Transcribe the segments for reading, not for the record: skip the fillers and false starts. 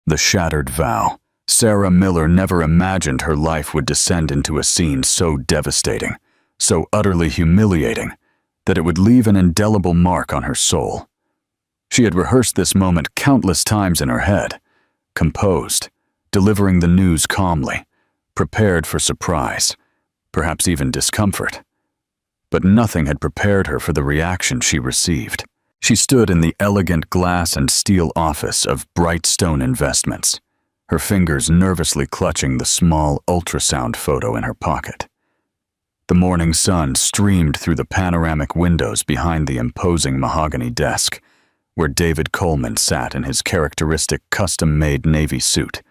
The shattered vow. Sarah Miller never imagined her life would descend into a scene so devastating, so utterly humiliating, that it would leave an indelible mark on her soul. She had rehearsed this moment countless times in her head, composed, delivering the news calmly, prepared for surprise, perhaps even discomfort. But nothing had prepared her for the reaction she received. She stood in the elegant glass and steel office of Brightstone Investments, her fingers nervously clutching the small ultrasound photo in her pocket. The morning sun streamed through the panoramic windows behind the imposing mahogany desk, where David Coleman sat in his characteristic custom-made navy suit,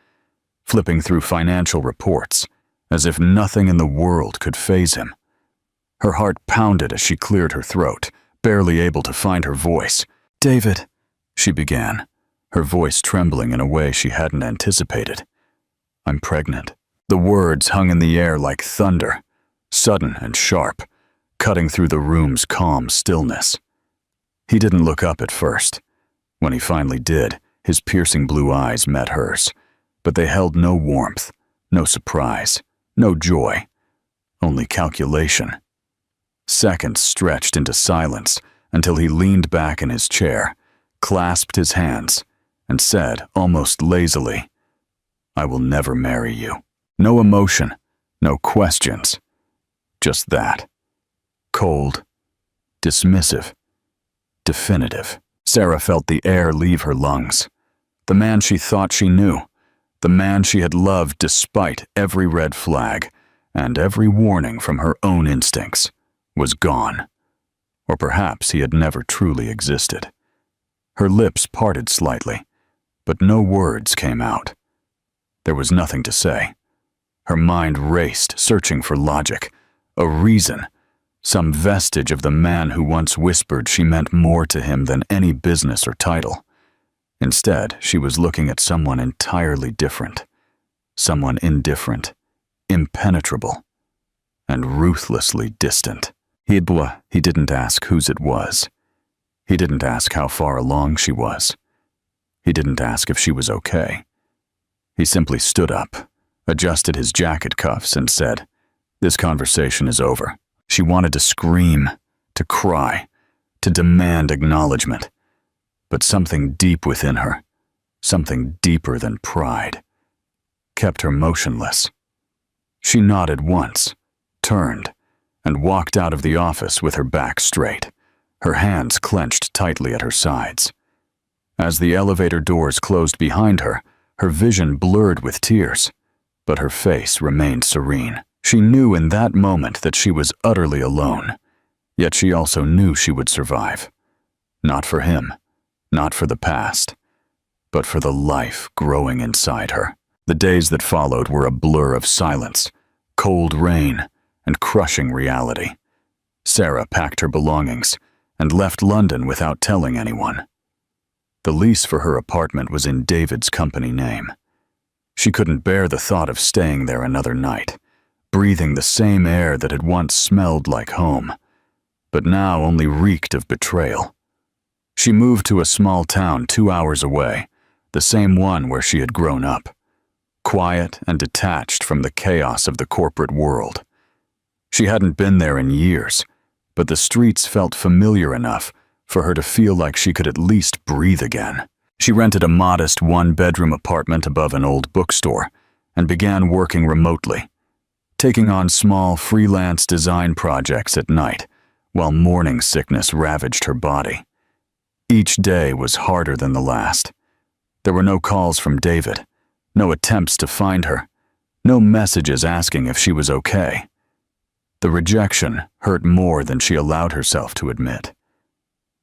flipping through financial reports as if nothing in the world could faze him. Her heart pounded as she cleared her throat, barely able to find her voice. "David," she began, her voice trembling in a way she hadn't anticipated. "I'm pregnant." The words hung in the air like thunder, sudden and sharp, cutting through the room's calm stillness. He didn't look up at first. When he finally did, his piercing blue eyes met hers, but they held no warmth, no surprise, no joy, only calculation. Seconds stretched into silence until he leaned back in his chair, clasped his hands, and said almost lazily, "I will never marry you." No emotion, no questions, just that. Cold, dismissive, definitive. Sarah felt the air leave her lungs. The man she thought she knew, the man she had loved despite every red flag and every warning from her own instincts, was gone. Or perhaps he had never truly existed. Her lips parted slightly, but no words came out. There was nothing to say. Her mind raced, searching for logic, a reason, some vestige of the man who once whispered she meant more to him than any business or title. Instead, she was looking at someone entirely different, someone indifferent, impenetrable, and ruthlessly distant. He didn't ask whose it was. He didn't ask how far along she was. He didn't ask if she was okay. He simply stood up, adjusted his jacket cuffs, and said, "This conversation is over." She wanted to scream, to cry, to demand acknowledgement, but something deep within her, something deeper than pride, kept her motionless. She nodded once, turned, and walked out of the office with her back straight, her hands clenched tightly at her sides. As the elevator doors closed behind her, her vision blurred with tears, but her face remained serene. She knew in that moment that she was utterly alone, yet she also knew she would survive. Not for him, not for the past, but for the life growing inside her. The days that followed were a blur of silence, cold rain, and crushing reality. Sarah packed her belongings and left London without telling anyone. The lease for her apartment was in David's company name. She couldn't bear the thought of staying there another night, breathing the same air that had once smelled like home, but now only reeked of betrayal. She moved to a small town 2 hours away, the same one where she had grown up, quiet and detached from the chaos of the corporate world. She hadn't been there in years, but the streets felt familiar enough for her to feel like she could at least breathe again. She rented a modest one-bedroom apartment above an old bookstore and began working remotely, taking on small freelance design projects at night while morning sickness ravaged her body. Each day was harder than the last. There were no calls from David, no attempts to find her, no messages asking if she was okay. The rejection hurt more than she allowed herself to admit.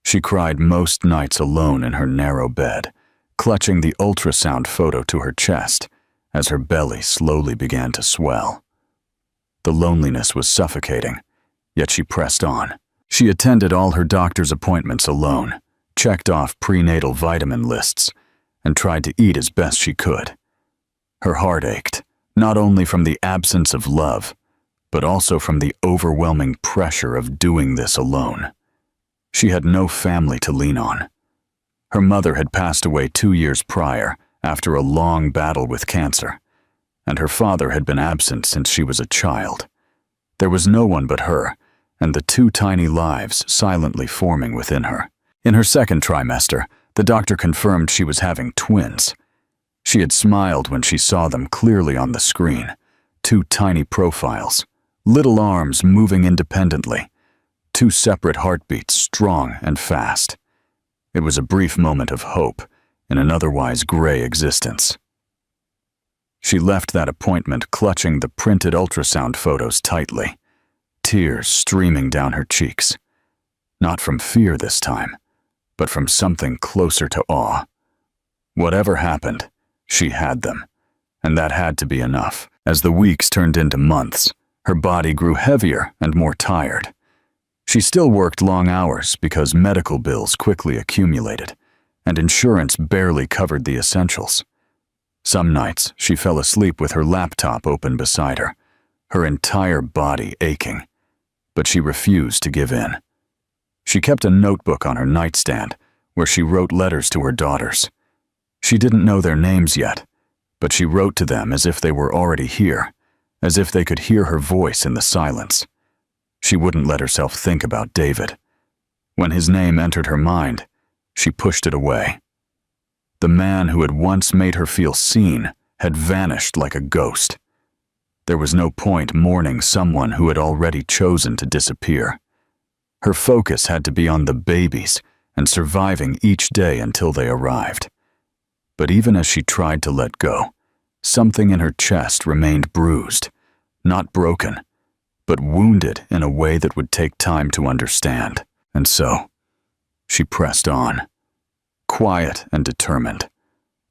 She cried most nights alone in her narrow bed, clutching the ultrasound photo to her chest as her belly slowly began to swell. The loneliness was suffocating, yet she pressed on. She attended all her doctor's appointments alone, checked off prenatal vitamin lists, and tried to eat as best she could. Her heart ached, not only from the absence of love, but also from the overwhelming pressure of doing this alone. She had no family to lean on. Her mother had passed away 2 years prior after a long battle with cancer, and her father had been absent since she was a child. There was no one but her, and the two tiny lives silently forming within her. In her second trimester, the doctor confirmed she was having twins. She had smiled when she saw them clearly on the screen, two tiny profiles, little arms moving independently, two separate heartbeats, strong and fast. It was a brief moment of hope in an otherwise gray existence. She left that appointment clutching the printed ultrasound photos tightly, tears streaming down her cheeks. Not from fear this time, but from something closer to awe. Whatever happened, she had them, and that had to be enough. As the weeks turned into months, her body grew heavier and more tired. She still worked long hours because medical bills quickly accumulated, and insurance barely covered the essentials. Some nights, she fell asleep with her laptop open beside her, her entire body aching, but she refused to give in. She kept a notebook on her nightstand where she wrote letters to her daughters. She didn't know their names yet, but she wrote to them as if they were already here, as if they could hear her voice in the silence. She wouldn't let herself think about David. When his name entered her mind, she pushed it away. The man who had once made her feel seen had vanished like a ghost. There was no point mourning someone who had already chosen to disappear. Her focus had to be on the babies and surviving each day until they arrived. But even as she tried to let go, something in her chest remained bruised, not broken, but wounded in a way that would take time to understand. And so, she pressed on, quiet and determined,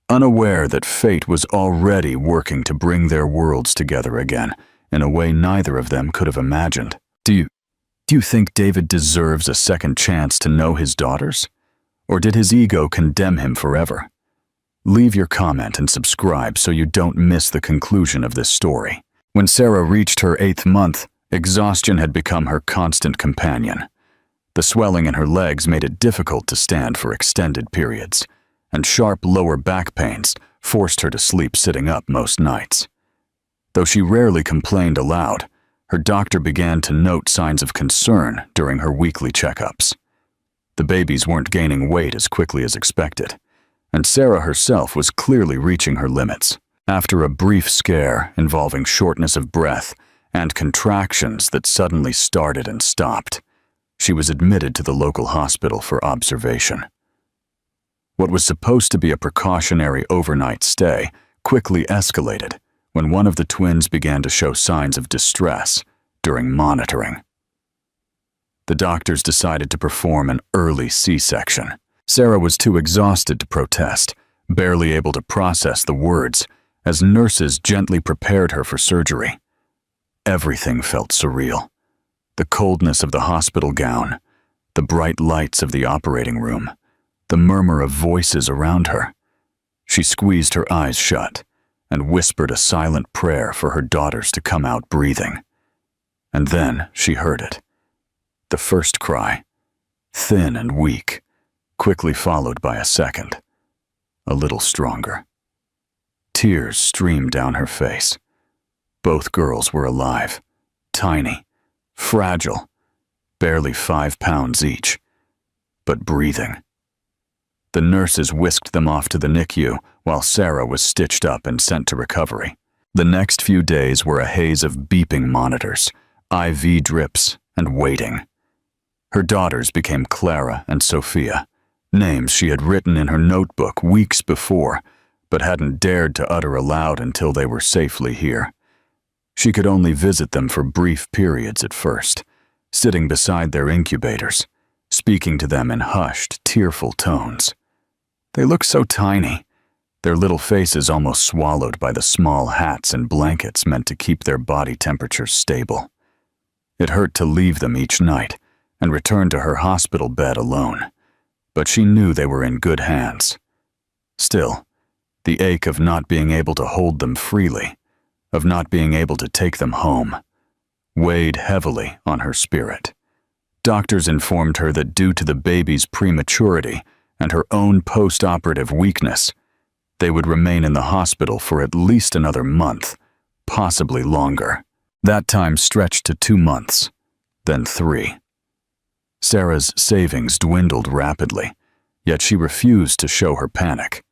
unaware that fate was already working to bring their worlds together again in a way neither of them could have imagined. Do you think David deserves a second chance to know his daughters? Or did his ego condemn him forever? Leave your comment and subscribe so you don't miss the conclusion of this story. When Sarah reached her 8th month, exhaustion had become her constant companion. The swelling in her legs made it difficult to stand for extended periods, and sharp lower back pains forced her to sleep sitting up most nights. Though she rarely complained aloud, her doctor began to note signs of concern during her weekly checkups. The babies weren't gaining weight as quickly as expected, and Sarah herself was clearly reaching her limits. After a brief scare involving shortness of breath and contractions that suddenly started and stopped, she was admitted to the local hospital for observation. What was supposed to be a precautionary overnight stay quickly escalated when one of the twins began to show signs of distress during monitoring. The doctors decided to perform an early C-section. Sarah was too exhausted to protest, barely able to process the words, as nurses gently prepared her for surgery. Everything felt surreal. The coldness of the hospital gown, the bright lights of the operating room, the murmur of voices around her. She squeezed her eyes shut and whispered a silent prayer for her daughters to come out breathing. And then she heard it. The first cry, thin and weak, quickly followed by a second, a little stronger. Tears streamed down her face. Both girls were alive, tiny, fragile, barely 5 pounds each, but breathing. The nurses whisked them off to the NICU while Sarah was stitched up and sent to recovery. The next few days were a haze of beeping monitors, IV drips, and waiting. Her daughters became Clara and Sophia, names she had written in her notebook weeks before, but hadn't dared to utter aloud until they were safely here. She could only visit them for brief periods at first, sitting beside their incubators, speaking to them in hushed, tearful tones. They looked so tiny, their little faces almost swallowed by the small hats and blankets meant to keep their body temperatures stable. It hurt to leave them each night and return to her hospital bed alone, but she knew they were in good hands. Still, the ache of not being able to hold them freely, of not being able to take them home, weighed heavily on her spirit. Doctors informed her that due to the baby's prematurity and her own post-operative weakness, They would remain in the hospital for at least another month, possibly longer. That time stretched to 2 months, then 3. Sarah's savings dwindled rapidly, yet she refused to show her panic.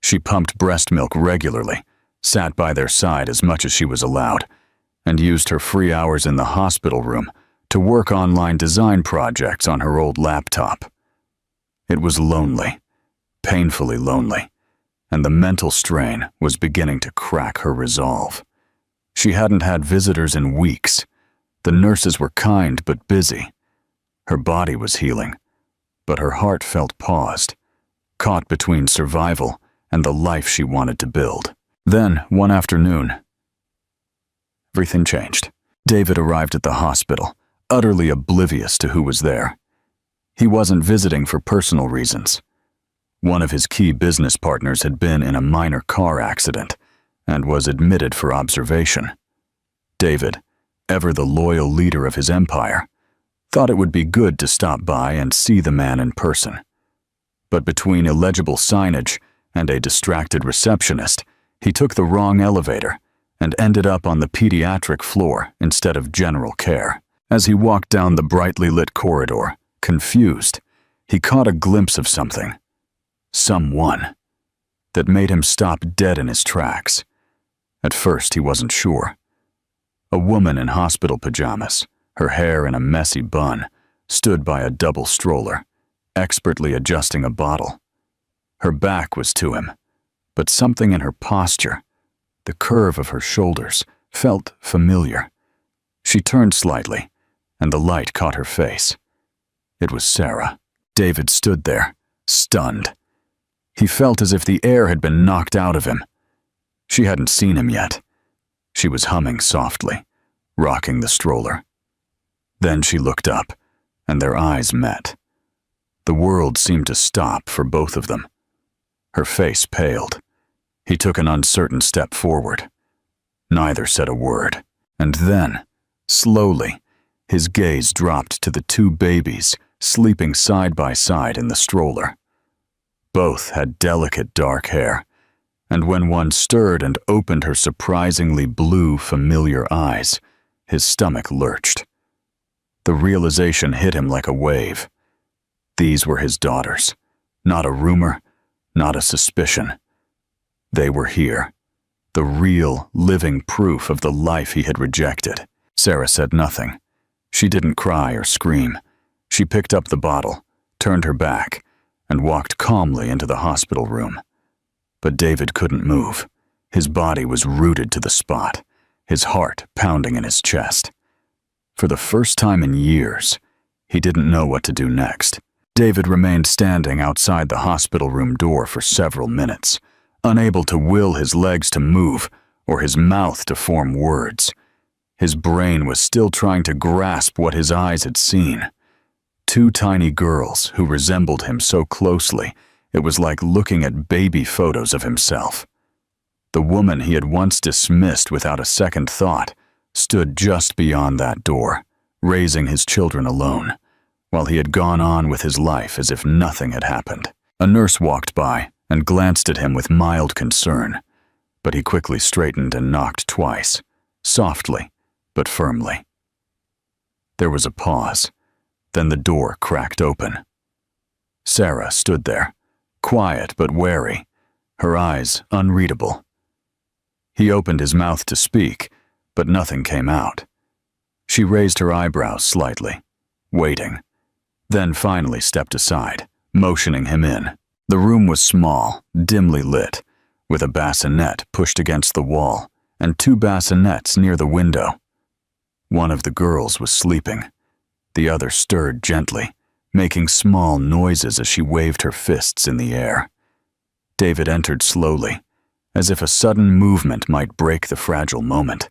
She pumped breast milk regularly, sat by their side as much as she was allowed, and used her free hours in the hospital room to work online design projects on her old laptop. It was lonely, painfully lonely, and the mental strain was beginning to crack her resolve. She hadn't had visitors in weeks. The nurses were kind but busy. Her body was healing, but her heart felt paused, caught between survival and the life she wanted to build. Then, one afternoon, everything changed. David arrived at the hospital, utterly oblivious to who was there. He wasn't visiting for personal reasons. One of his key business partners had been in a minor car accident and was admitted for observation. David, ever the loyal leader of his empire, thought it would be good to stop by and see the man in person. But between illegible signage and a distracted receptionist, he took the wrong elevator and ended up on the pediatric floor instead of general care. As he walked down the brightly lit corridor, confused, he caught a glimpse of something, someone, that made him stop dead in his tracks. At first, he wasn't sure. A woman in hospital pajamas, her hair in a messy bun, stood by a double stroller, expertly adjusting a bottle. Her back was to him, but something in her posture, the curve of her shoulders, felt familiar. She turned slightly, and the light caught her face. It was Sarah. David stood there, stunned. He felt as if the air had been knocked out of him. She hadn't seen him yet. She was humming softly, rocking the stroller. Then she looked up, and their eyes met. The world seemed to stop for both of them. Her face paled. He took an uncertain step forward. Neither said a word. And then, slowly, his gaze dropped to the 2 babies sleeping side by side in the stroller. Both had delicate dark hair, and when one stirred and opened her surprisingly blue, familiar eyes, his stomach lurched. The realization hit him like a wave. These were his daughters, not a rumor, not a suspicion. They were here, the real, living proof of the life he had rejected. Sarah said nothing. She didn't cry or scream. She picked up the bottle, turned her back, and walked calmly into the hospital room. But David couldn't move. His body was rooted to the spot, his heart pounding in his chest. For the first time in years, he didn't know what to do next. David remained standing outside the hospital room door for several minutes, unable to will his legs to move or his mouth to form words. His brain was still trying to grasp what his eyes had seen. 2 tiny girls who resembled him so closely, it was like looking at baby photos of himself. The woman he had once dismissed without a second thought stood just beyond that door, raising his children alone, while he had gone on with his life as if nothing had happened. A nurse walked by and glanced at him with mild concern, but he quickly straightened and knocked twice, softly but firmly. There was a pause. Then the door cracked open. Sarah stood there, quiet but wary, her eyes unreadable. He opened his mouth to speak, but nothing came out. She raised her eyebrows slightly, waiting, then finally stepped aside, motioning him in. The room was small, dimly lit, with a bassinet pushed against the wall and 2 bassinets near the window. One of the girls was sleeping. The other stirred gently, making small noises as she waved her fists in the air. David entered slowly, as if a sudden movement might break the fragile moment.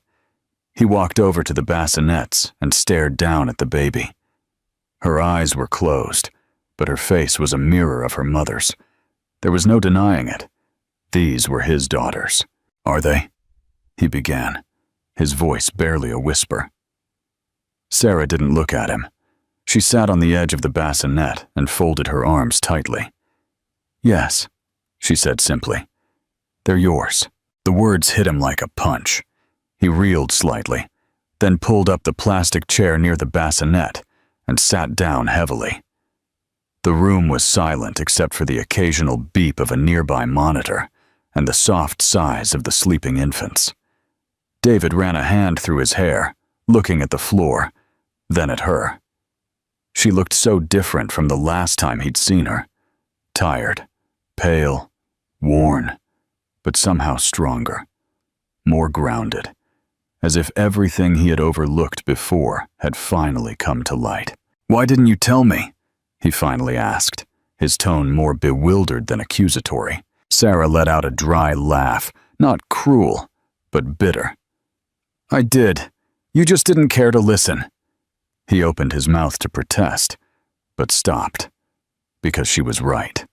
He walked over to the bassinets and stared down at the baby. Her eyes were closed, but her face was a mirror of her mother's. There was no denying it. These were his daughters. "Are they?" he began, his voice barely a whisper. Sarah didn't look at him. She sat on the edge of the bassinet and folded her arms tightly. "Yes," she said simply. They're yours." The words hit him like a punch. He reeled slightly, then pulled up the plastic chair near the bassinet and sat down heavily. The room was silent except for the occasional beep of a nearby monitor and the soft sighs of the sleeping infants. David ran a hand through his hair, looking at the floor, then at her. She looked so different from the last time he'd seen her. Tired, pale, worn, but somehow stronger, more grounded, as if everything he had overlooked before had finally come to light. "Why didn't you tell me?" he finally asked, his tone more bewildered than accusatory. Sarah let out a dry laugh, not cruel, but bitter. "I did. You just didn't care to listen." He opened his mouth to protest, but stopped, because she was right.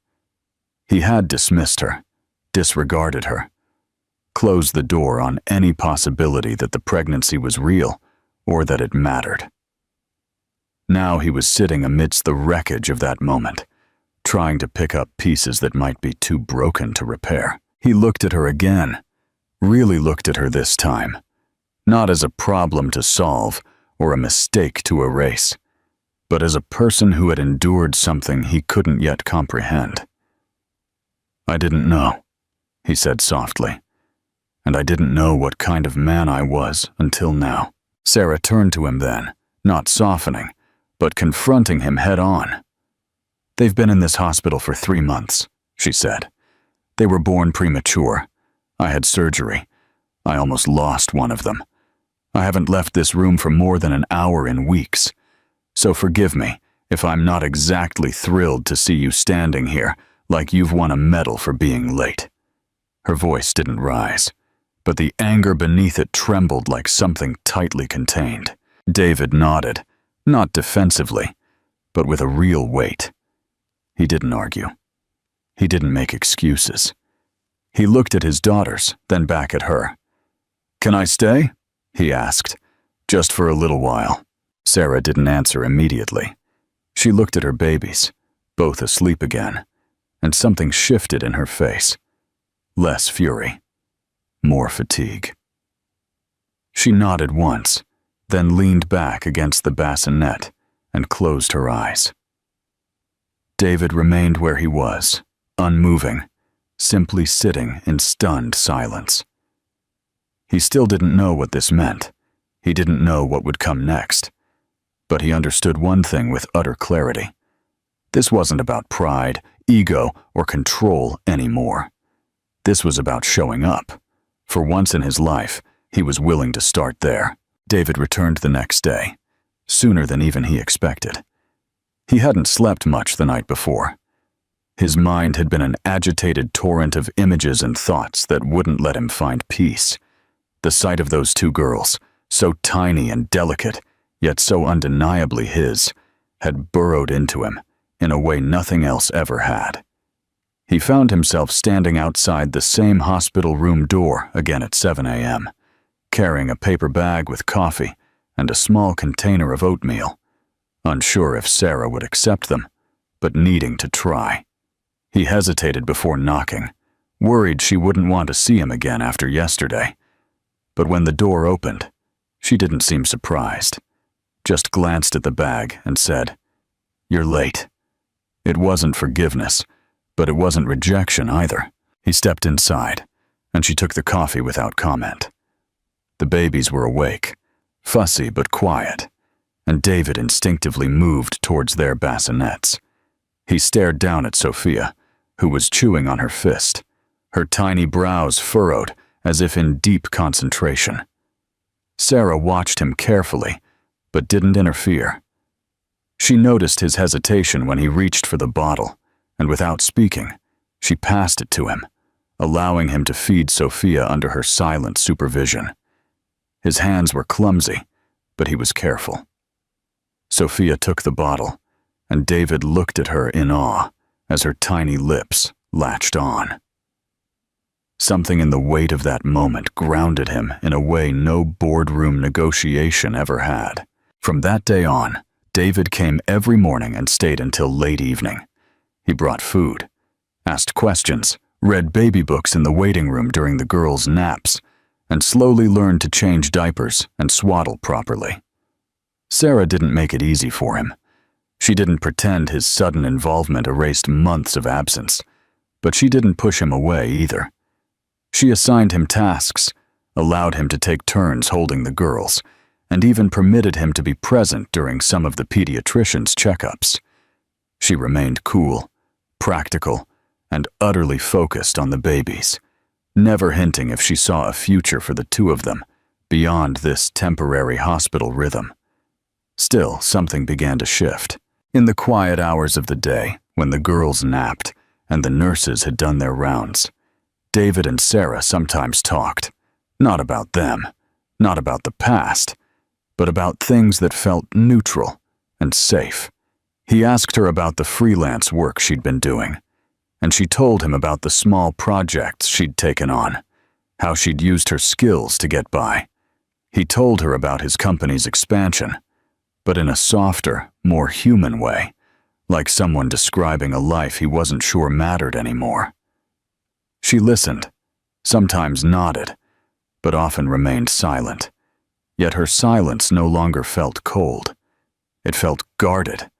He had dismissed her, disregarded her, closed the door on any possibility that the pregnancy was real or that it mattered. Now he was sitting amidst the wreckage of that moment, trying to pick up pieces that might be too broken to repair. He looked at her again, really looked at her this time, not as a problem to solve or a mistake to erase, but as a person who had endured something he couldn't yet comprehend. "I didn't know," he said softly, "and I didn't know what kind of man I was until now." Sarah turned to him then, not softening, but confronting him head-on. "They've been in this hospital for 3 months," she said. "They were born premature. I had surgery. I almost lost one of them. I haven't left this room for more than an hour in weeks. So forgive me if I'm not exactly thrilled to see you standing here like you've won a medal for being late." Her voice didn't rise, but the anger beneath it trembled like something tightly contained. David nodded, not defensively, but with a real weight. He didn't argue. He didn't make excuses. He looked at his daughters, then back at her. "Can I stay?" he asked, "just for a little while." Sarah didn't answer immediately. She looked at her babies, both asleep again, and something shifted in her face. Less fury, more fatigue. She nodded once, then leaned back against the bassinet and closed her eyes. David remained where he was, unmoving, simply sitting in stunned silence. He still didn't know what this meant. He didn't know what would come next. But he understood one thing with utter clarity. This wasn't about pride, ego, or control anymore. This was about showing up. For once in his life, he was willing to start there. David returned the next day, sooner than even he expected. He hadn't slept much the night before. His mind had been an agitated torrent of images and thoughts that wouldn't let him find peace. The sight of those 2 girls, so tiny and delicate, yet so undeniably his, had burrowed into him in a way nothing else ever had. He found himself standing outside the same hospital room door again at 7 a.m., carrying a paper bag with coffee and a small container of oatmeal, unsure if Sarah would accept them, but needing to try. He hesitated before knocking, worried she wouldn't want to see him again after yesterday. But when the door opened, she didn't seem surprised, just glanced at the bag and said, "You're late." It wasn't forgiveness, but it wasn't rejection either. He stepped inside, and she took the coffee without comment. The babies were awake, fussy but quiet, and David instinctively moved towards their bassinets. He stared down at Sophia, who was chewing on her fist, her tiny brows furrowed as if in deep concentration. Sarah watched him carefully, but didn't interfere. She noticed his hesitation when he reached for the bottle, and without speaking, she passed it to him, allowing him to feed Sophia under her silent supervision. His hands were clumsy, but he was careful. Sophia took the bottle, and David looked at her in awe as her tiny lips latched on. Something in the weight of that moment grounded him in a way no boardroom negotiation ever had. From that day on, David came every morning and stayed until late evening. He brought food, asked questions, read baby books in the waiting room during the girls' naps, and slowly learned to change diapers and swaddle properly. Sarah didn't make it easy for him. She didn't pretend his sudden involvement erased months of absence, but she didn't push him away either. She assigned him tasks, allowed him to take turns holding the girls, and even permitted him to be present during some of the pediatrician's checkups. She remained cool, practical, and utterly focused on the babies, never hinting if she saw a future for the two of them beyond this temporary hospital rhythm. Still, something began to shift. In the quiet hours of the day, when the girls napped and the nurses had done their rounds, David and Sarah sometimes talked, not about them, not about the past, but about things that felt neutral and safe. He asked her about the freelance work she'd been doing, and she told him about the small projects she'd taken on, how she'd used her skills to get by. He told her about his company's expansion, but in a softer, more human way, like someone describing a life he wasn't sure mattered anymore. She listened, sometimes nodded, but often remained silent. Yet her silence no longer felt cold. It felt guarded,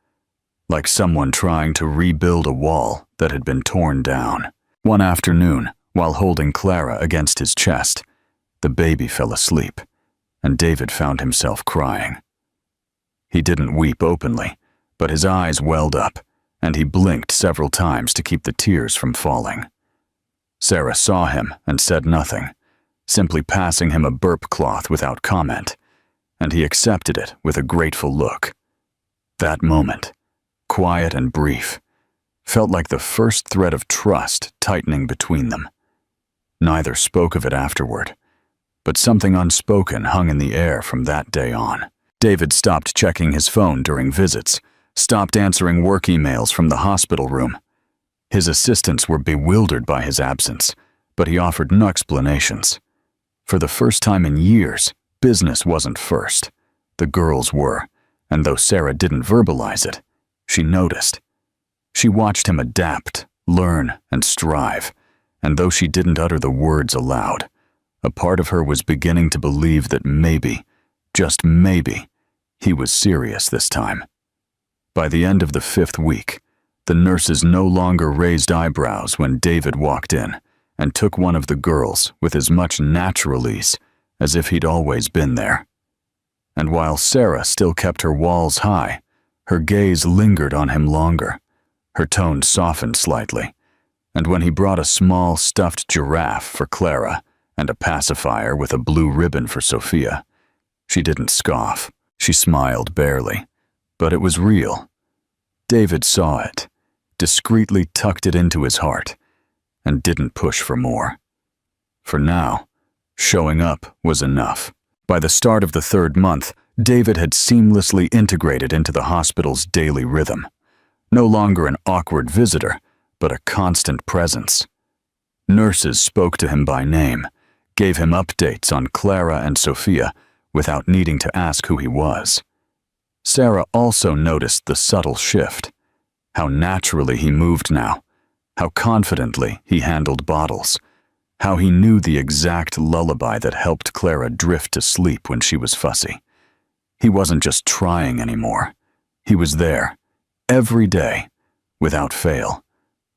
like someone trying to rebuild a wall that had been torn down. One afternoon, while holding Clara against his chest, the baby fell asleep, and David found himself crying. He didn't weep openly, but his eyes welled up, and he blinked several times to keep the tears from falling. Sarah saw him and said nothing, simply passing him a burp cloth without comment, and he accepted it with a grateful look. That moment, quiet and brief, felt like the first thread of trust tightening between them. Neither spoke of it afterward, but something unspoken hung in the air from that day on. David stopped checking his phone during visits, stopped answering work emails from the hospital room. His assistants were bewildered by his absence, but he offered no explanations. For the first time in years, business wasn't first. The girls were, and though Sarah didn't verbalize it, she noticed. She watched him adapt, learn, and strive, and though she didn't utter the words aloud, a part of her was beginning to believe that maybe, just maybe, he was serious this time. By the end of the 5th week, the nurses no longer raised eyebrows when David walked in and took one of the girls with as much natural ease as if he'd always been there. And while Sarah still kept her walls high, her gaze lingered on him longer. Her tone softened slightly, and when he brought a small stuffed giraffe for Clara and a pacifier with a blue ribbon for Sophia, she didn't scoff. She smiled barely, but it was real. David saw it, discreetly tucked it into his heart, and didn't push for more. For now, showing up was enough. By the start of the 3rd month, David had seamlessly integrated into the hospital's daily rhythm. No longer an awkward visitor, but a constant presence. Nurses spoke to him by name, gave him updates on Clara and Sophia without needing to ask who he was. Sarah also noticed the subtle shift, how naturally he moved now, how confidently he handled bottles, how he knew the exact lullaby that helped Clara drift to sleep when she was fussy. He wasn't just trying anymore. He was there, every day, without fail,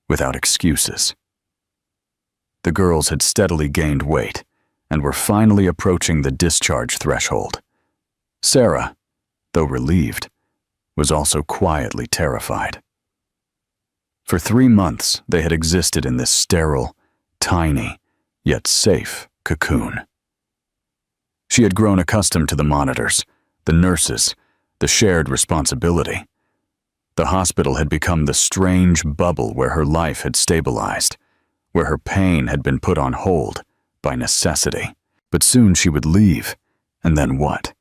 without excuses. The girls had steadily gained weight and were finally approaching the discharge threshold. Sarah, though relieved, was also quietly terrified. For 3 months, they had existed in this sterile, tiny, yet safe cocoon. She had grown accustomed to the monitors, the nurses, the shared responsibility. The hospital had become the strange bubble where her life had stabilized, where her pain had been put on hold by necessity. But soon she would leave, and then what?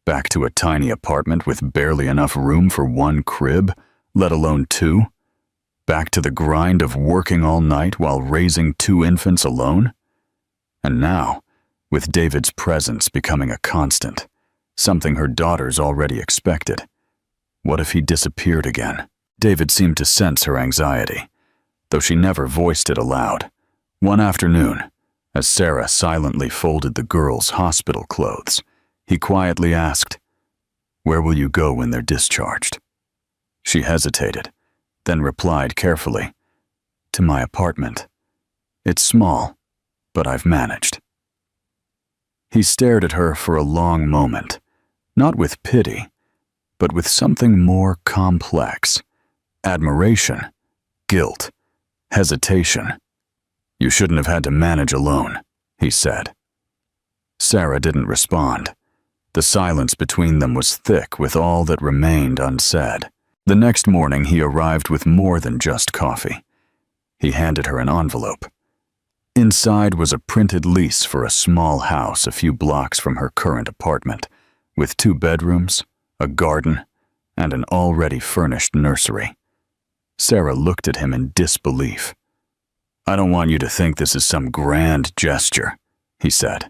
Back to a tiny apartment with barely enough room for 1 crib, let alone 2? Back to the grind of working all night while raising 2 infants alone? And now, with David's presence becoming a constant, something her daughters already expected, what if he disappeared again? David seemed to sense her anxiety, though she never voiced it aloud. One afternoon, as Sarah silently folded the girls' hospital clothes, he quietly asked, "Where will you go when they're discharged?" She hesitated, then replied carefully, "To my apartment. It's small, but I've managed." He stared at her for a long moment, not with pity, but with something more complex: admiration, guilt, hesitation. "You shouldn't have had to manage alone," he said. Sarah didn't respond. The silence between them was thick with all that remained unsaid. The next morning he arrived with more than just coffee. He handed her an envelope. Inside was a printed lease for a small house a few blocks from her current apartment, with 2 bedrooms, a garden, and an already furnished nursery. Sarah looked at him in disbelief. "I don't want you to think this is some grand gesture," he said.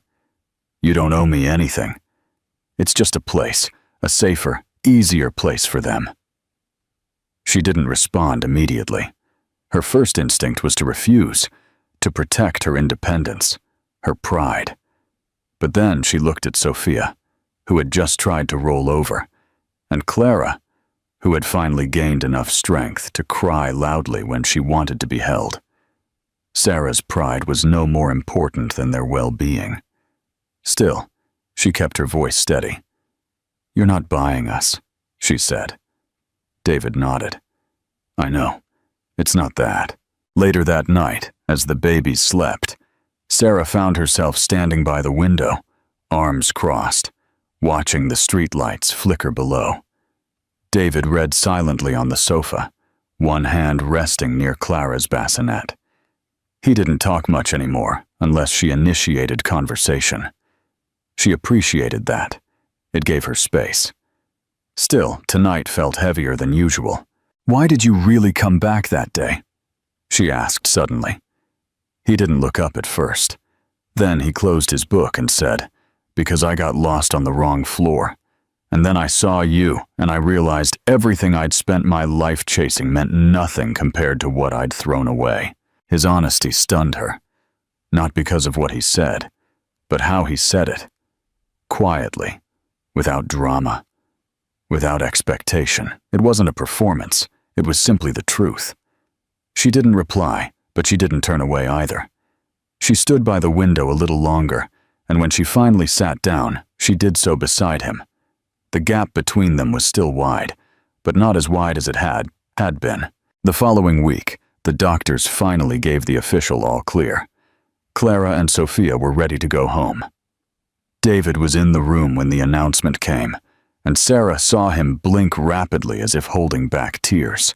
"You don't owe me anything. It's just a place, a safer, easier place for them." She didn't respond immediately. Her first instinct was to refuse, to protect her independence, her pride. But then she looked at Sophia, who had just tried to roll over, and Clara, who had finally gained enough strength to cry loudly when she wanted to be held. Sarah's pride was no more important than their well-being. Still, she kept her voice steady. "You're not buying us," she said. David nodded. "I know. It's not that." Later that night, as the babies slept, Sarah found herself standing by the window, arms crossed, watching the streetlights flicker below. David read silently on the sofa, one hand resting near Clara's bassinet. He didn't talk much anymore unless she initiated conversation. She appreciated that. It gave her space. Still, tonight felt heavier than usual. "Why did you really come back that day?" she asked suddenly. He didn't look up at first. Then he closed his book and said, "Because I got lost on the wrong floor. And then I saw you, and I realized everything I'd spent my life chasing meant nothing compared to what I'd thrown away." His honesty stunned her, not because of what he said, but how he said it. Quietly, without drama, without expectation. It wasn't a performance, it was simply the truth. She didn't reply, but she didn't turn away either. She stood by the window a little longer, and when she finally sat down, she did so beside him. The gap between them was still wide, but not as wide as it had been. The following week, the doctors finally gave the official all clear. Clara and Sophia were ready to go home. David was in the room when the announcement came, and Sarah saw him blink rapidly as if holding back tears.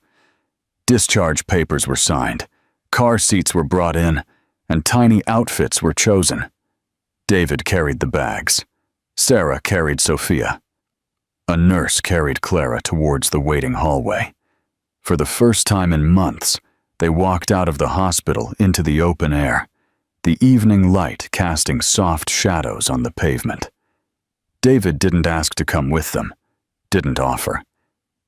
Discharge papers were signed, car seats were brought in, and tiny outfits were chosen. David carried the bags. Sarah carried Sophia. A nurse carried Clara towards the waiting hallway. For the first time in months, they walked out of the hospital into the open air, the evening light casting soft shadows on the pavement. David didn't ask to come with them, didn't offer.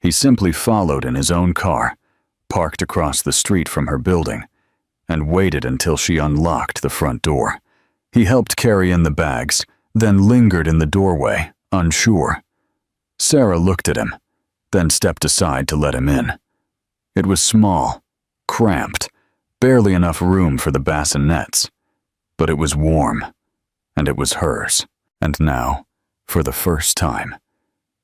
He simply followed in his own car, parked across the street from her building, and waited until she unlocked the front door. He helped carry in the bags, then lingered in the doorway, unsure. Sarah looked at him, then stepped aside to let him in. It was small, cramped, barely enough room for the bassinets, but it was warm, and it was hers. And now, for the first time,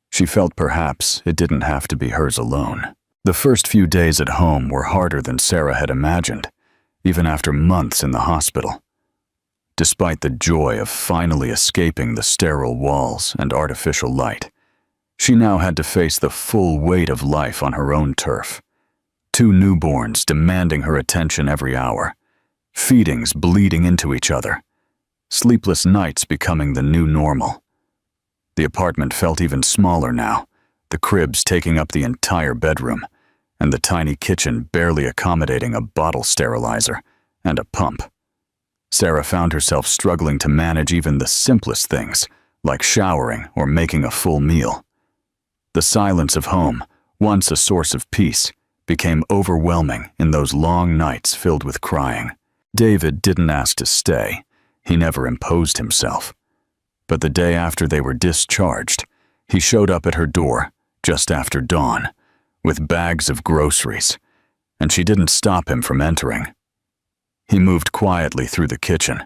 she felt perhaps it didn't have to be hers alone. The first few days at home were harder than Sarah had imagined, even after months in the hospital. Despite the joy of finally escaping the sterile walls and artificial light, she now had to face the full weight of life on her own turf. 2 newborns demanding her attention every hour, feedings bleeding into each other, sleepless nights becoming the new normal. The apartment felt even smaller now, the cribs taking up the entire bedroom, and the tiny kitchen barely accommodating a bottle sterilizer and a pump. Sarah found herself struggling to manage even the simplest things, like showering or making a full meal. The silence of home, once a source of peace, became overwhelming in those long nights filled with crying. David didn't ask to stay. He never imposed himself. But the day after they were discharged, he showed up at her door just after dawn with bags of groceries, and she didn't stop him from entering. He moved quietly through the kitchen,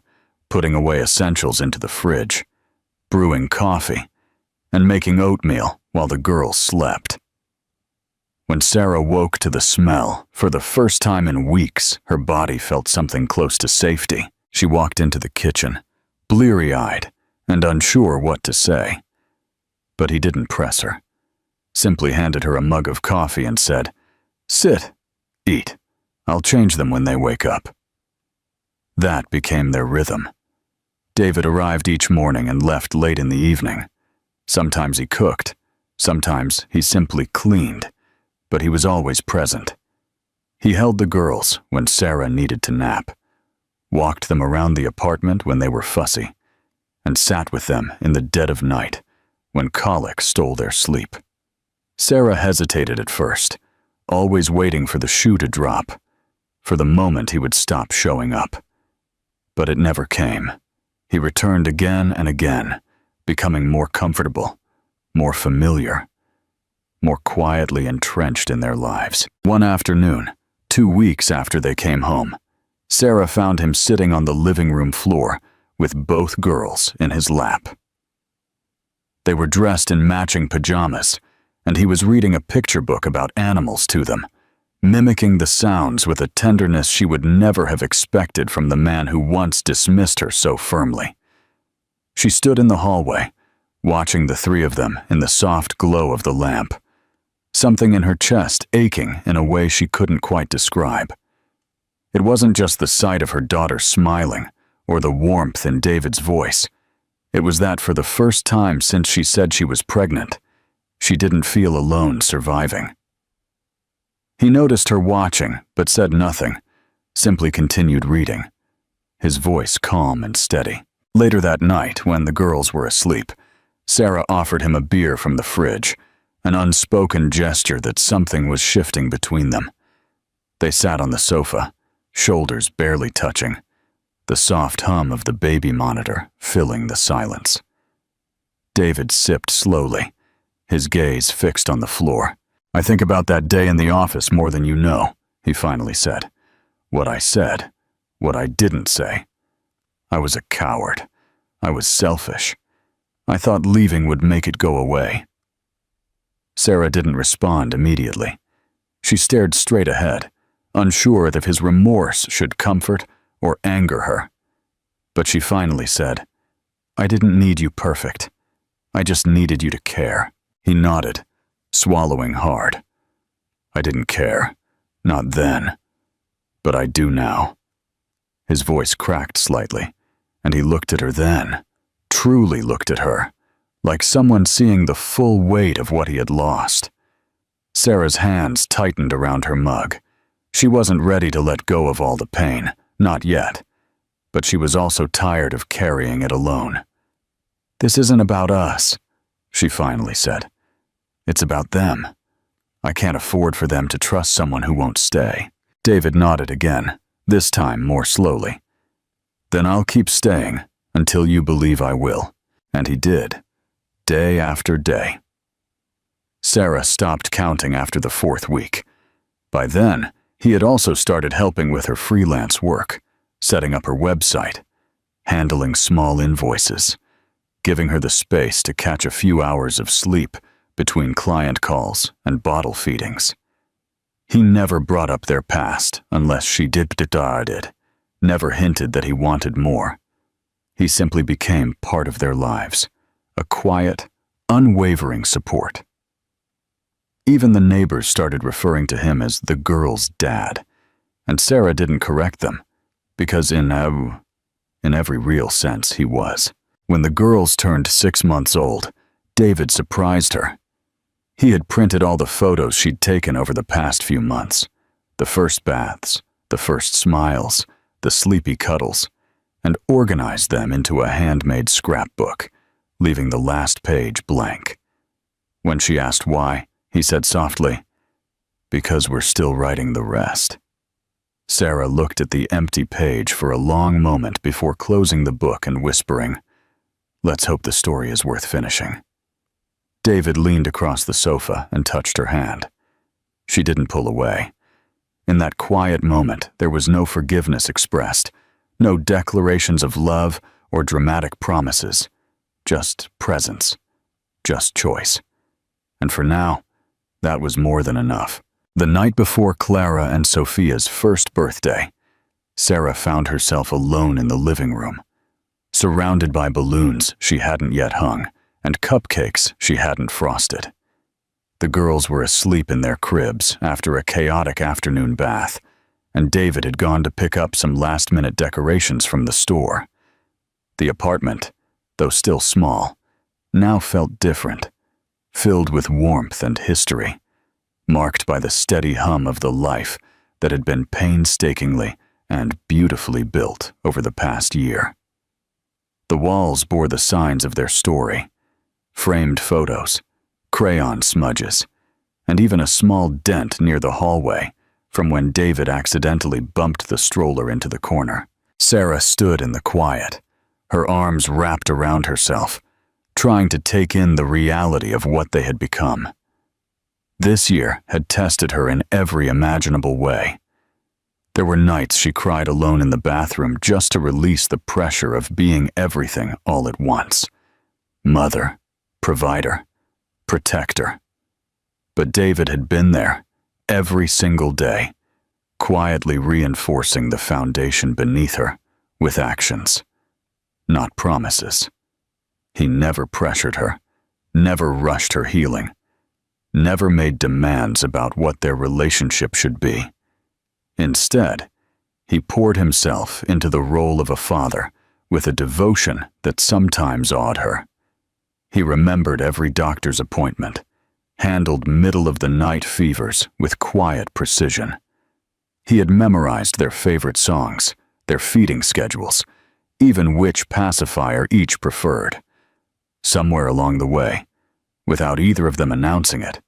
putting away essentials into the fridge, brewing coffee, and making oatmeal while the girls slept. When Sarah woke to the smell, for the first time in weeks, her body felt something close to safety. She walked into the kitchen, bleary-eyed and unsure what to say. But he didn't press her, simply handed her a mug of coffee and said, "Sit, eat. I'll change them when they wake up." That became their rhythm. David arrived each morning and left late in the evening. Sometimes he cooked, sometimes he simply cleaned, but he was always present. He held the girls when Sarah needed to nap, walked them around the apartment when they were fussy, and sat with them in the dead of night when colic stole their sleep. Sarah hesitated at first, always waiting for the shoe to drop, for the moment he would stop showing up. But it never came. He returned again and again, becoming more comfortable, more familiar, more quietly entrenched in their lives. One afternoon, 2 weeks after they came home, Sarah found him sitting on the living room floor with both girls in his lap. They were dressed in matching pajamas, and he was reading a picture book about animals to them, mimicking the sounds with a tenderness she would never have expected from the man who once dismissed her so firmly. She stood in the hallway, watching the three of them in the soft glow of the lamp, something in her chest aching in a way she couldn't quite describe. It wasn't just the sight of her daughter smiling or the warmth in David's voice. It was that for the first time since she said she was pregnant, she didn't feel alone surviving. He noticed her watching, but said nothing, simply continued reading, his voice calm and steady. Later that night, when the girls were asleep, Sarah offered him a beer from the fridge, an unspoken gesture that something was shifting between them. They sat on the sofa, shoulders barely touching, the soft hum of the baby monitor filling the silence. David sipped slowly, his gaze fixed on the floor. "I think about that day in the office more than you know," he finally said. "What I said, what I didn't say. I was a coward. I was selfish. I thought leaving would make it go away." Sarah didn't respond immediately. She stared straight ahead, unsure if his remorse should comfort or anger her. But she finally said, "I didn't need you perfect. I just needed you to care." He nodded, swallowing hard. "I didn't care. Not then. But I do now." His voice cracked slightly, and he looked at her then, truly looked at her, like someone seeing the full weight of what he had lost. Sarah's hands tightened around her mug. She wasn't ready to let go of all the pain, not yet, but she was also tired of carrying it alone. "This isn't about us," she finally said. "It's about them. I can't afford for them to trust someone who won't stay." David nodded again, this time more slowly. "Then I'll keep staying until you believe I will." And he did, day after day. Sarah stopped counting after the 4th week. By then, he had also started helping with her freelance work, setting up her website, handling small invoices, giving her the space to catch a few hours of sleep between client calls and bottle feedings. He never brought up their past unless she did, never hinted that he wanted more. He simply became part of their lives, a quiet, unwavering support. Even the neighbors started referring to him as the girl's dad, and Sarah didn't correct them, because in every real sense he was. When the girls turned 6 months old, David surprised her. He had printed all the photos she'd taken over the past few months, the first baths, the first smiles, the sleepy cuddles, and organized them into a handmade scrapbook, leaving the last page blank. When she asked why, he said softly, "Because we're still writing the rest." Sarah looked at the empty page for a long moment before closing the book and whispering, "Let's hope the story is worth finishing." David leaned across the sofa and touched her hand. She didn't pull away. In that quiet moment, there was no forgiveness expressed, no declarations of love or dramatic promises, just presence, just choice. And for now, that was more than enough. The night before Clara and Sophia's first birthday, Sarah found herself alone in the living room, surrounded by balloons she hadn't yet hung and cupcakes she hadn't frosted. The girls were asleep in their cribs after a chaotic afternoon bath, and David had gone to pick up some last-minute decorations from the store. The apartment, though still small, now felt different, filled with warmth and history, marked by the steady hum of the life that had been painstakingly and beautifully built over the past year. The walls bore the signs of their story: framed photos, crayon smudges, and even a small dent near the hallway from when David accidentally bumped the stroller into the corner. Sarah stood in the quiet, her arms wrapped around herself, trying to take in the reality of what they had become. This year had tested her in every imaginable way. There were nights she cried alone in the bathroom just to release the pressure of being everything all at once: mother, provider, protector. But David had been there every single day, quietly reinforcing the foundation beneath her with actions, not promises. He never pressured her, never rushed her healing, never made demands about what their relationship should be. Instead, he poured himself into the role of a father with a devotion that sometimes awed her. He remembered every doctor's appointment, handled middle-of-the-night fevers with quiet precision. He had memorized their favorite songs, their feeding schedules, even which pacifier each preferred. Somewhere along the way, without either of them announcing it,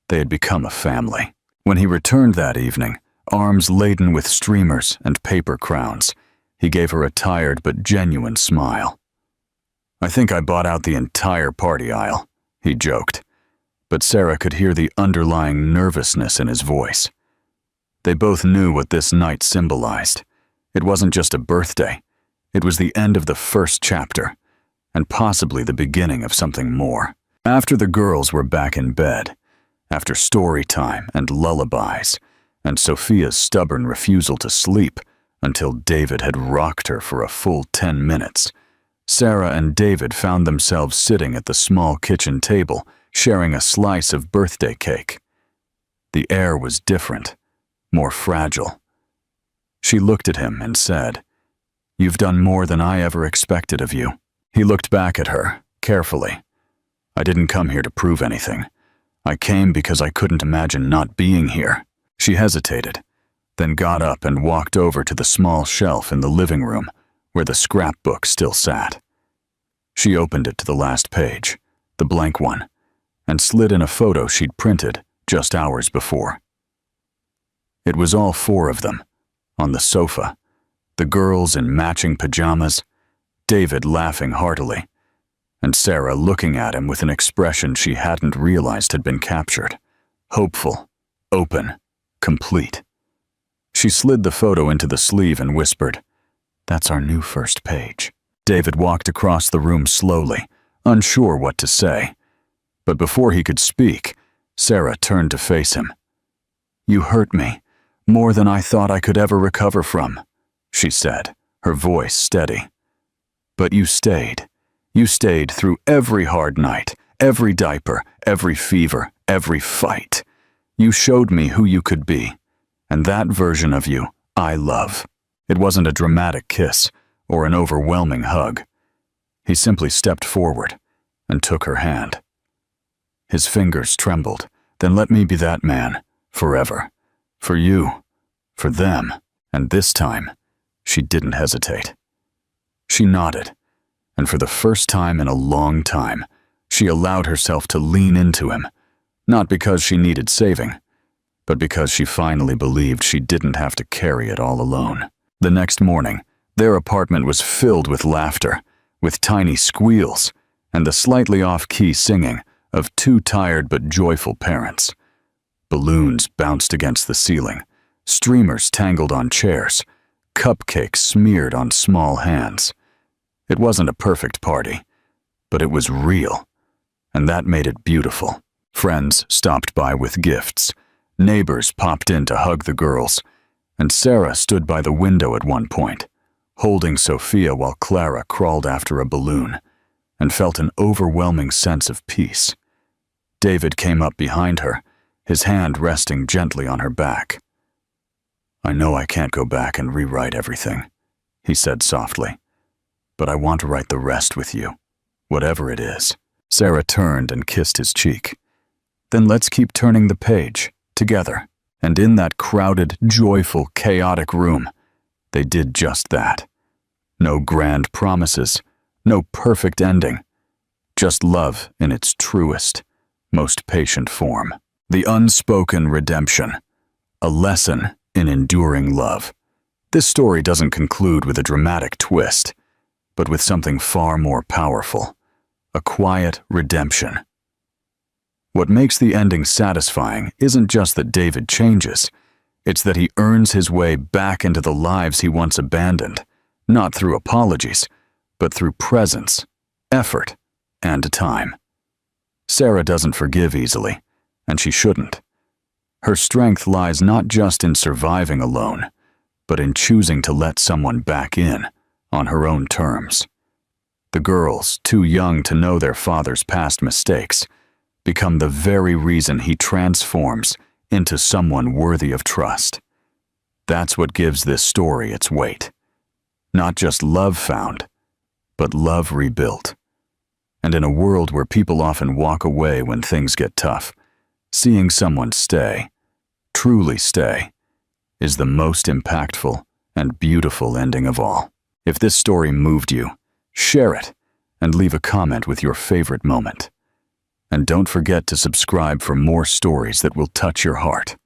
they had become a family. When he returned that evening, arms laden with streamers and paper crowns, he gave her a tired but genuine smile. "I think I bought out the entire party aisle," he joked, but Sarah could hear the underlying nervousness in his voice. They both knew what this night symbolized. It wasn't just a birthday. It was the end of the first chapter, and possibly the beginning of something more. After the girls were back in bed, after story time and lullabies, and Sophia's stubborn refusal to sleep until David had rocked her for a full 10 minutes, Sarah and David found themselves sitting at the small kitchen table, sharing a slice of birthday cake. The air was different, more fragile. She looked at him and said, "You've done more than I ever expected of you." He looked back at her, carefully. "I didn't come here to prove anything. I came because I couldn't imagine not being here." She hesitated, then got up and walked over to the small shelf in the living room where the scrapbook still sat. She opened it to the last page, the blank one, and slid in a photo she'd printed just hours before. It was all four of them, on the sofa, the girls in matching pajamas, David laughing heartily, and Sarah looking at him with an expression she hadn't realized had been captured: hopeful, open, complete. She slid the photo into the sleeve and whispered, "That's our new first page." David walked across the room slowly, unsure what to say. But before he could speak, Sarah turned to face him. "You hurt me, more than I thought I could ever recover from," she said, her voice steady. "But you stayed. You stayed through every hard night, every diaper, every fever, every fight. You showed me who you could be, and that version of you I love." It wasn't a dramatic kiss or an overwhelming hug. He simply stepped forward and took her hand. His fingers trembled. "Then let me be that man, forever. For you, for them." And this time, she didn't hesitate. She nodded, and for the first time in a long time, she allowed herself to lean into him, not because she needed saving, but because she finally believed she didn't have to carry it all alone. The next morning, their apartment was filled with laughter, with tiny squeals, and the slightly off-key singing of two tired but joyful parents. Balloons bounced against the ceiling, streamers tangled on chairs, cupcakes smeared on small hands. It wasn't a perfect party, but it was real, and that made it beautiful. Friends stopped by with gifts, neighbors popped in to hug the girls, and Sarah stood by the window at one point, holding Sophia while Clara crawled after a balloon, and felt an overwhelming sense of peace. David came up behind her, his hand resting gently on her back. "I know I can't go back and rewrite everything," he said softly, "but I want to write the rest with you, whatever it is." Sarah turned and kissed his cheek. "Then let's keep turning the page, together." And in that crowded, joyful, chaotic room, they did just that. No grand promises, no perfect ending, just love in its truest, most patient form. The unspoken redemption, a lesson in enduring love. This story doesn't conclude with a dramatic twist, but with something far more powerful, a quiet redemption. What makes the ending satisfying isn't just that David changes, it's that he earns his way back into the lives he once abandoned, not through apologies, but through presence, effort, and time. Sarah doesn't forgive easily, and she shouldn't. Her strength lies not just in surviving alone, but in choosing to let someone back in on her own terms. The girls, too young to know their father's past mistakes, become the very reason he transforms into someone worthy of trust. That's what gives this story its weight. Not just love found, but love rebuilt. And in a world where people often walk away when things get tough, seeing someone stay, truly stay, is the most impactful and beautiful ending of all. If this story moved you, share it and leave a comment with your favorite moment. And don't forget to subscribe for more stories that will touch your heart.